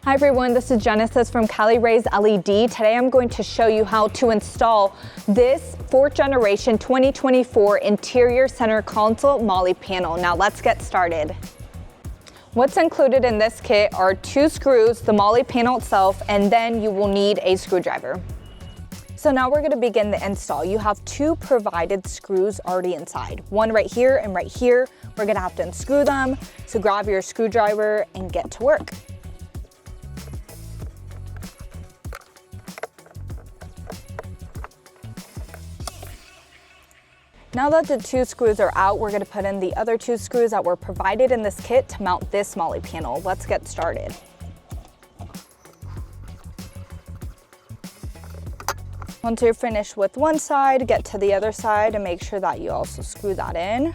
Hi everyone, this is Genesis from Cali LED. Today I'm going to show you how to install this 4th generation 2024 interior center console Molle panel. Now let's get started. What's included in this kit are 2 screws, the Molle panel itself, and then you will need a screwdriver. So now we're going to begin the install. You have 2 provided screws already inside, one right here and right here. We're going to have to unscrew them, so grab your screwdriver and get to work. Now that the 2 screws are out, we're going to put in the other 2 screws that were provided in this kit to mount this Molle panel. Let's get started. Once you're finished with one side, get to the other side and make sure that you also screw that in.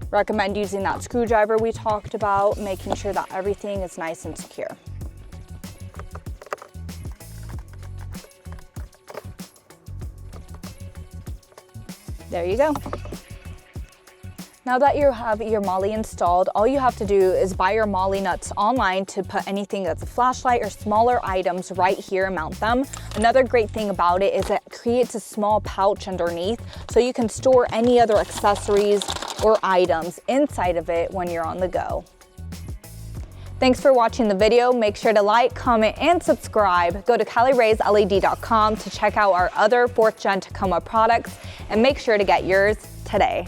Recommend using that screwdriver we talked about, making sure that everything is nice and secure. There you go. Now that you have your Molle installed, all you have to do is buy your Molle nuts online to put anything that's a flashlight or smaller items right here and mount them. Another great thing about it is it creates a small pouch underneath so you can store any other accessories or items inside of it when you're on the go. Thanks for watching the video. Make sure to like, comment, and subscribe. Go to CaliLed.com to check out our other 4th Gen Tacoma products and make sure to get yours today.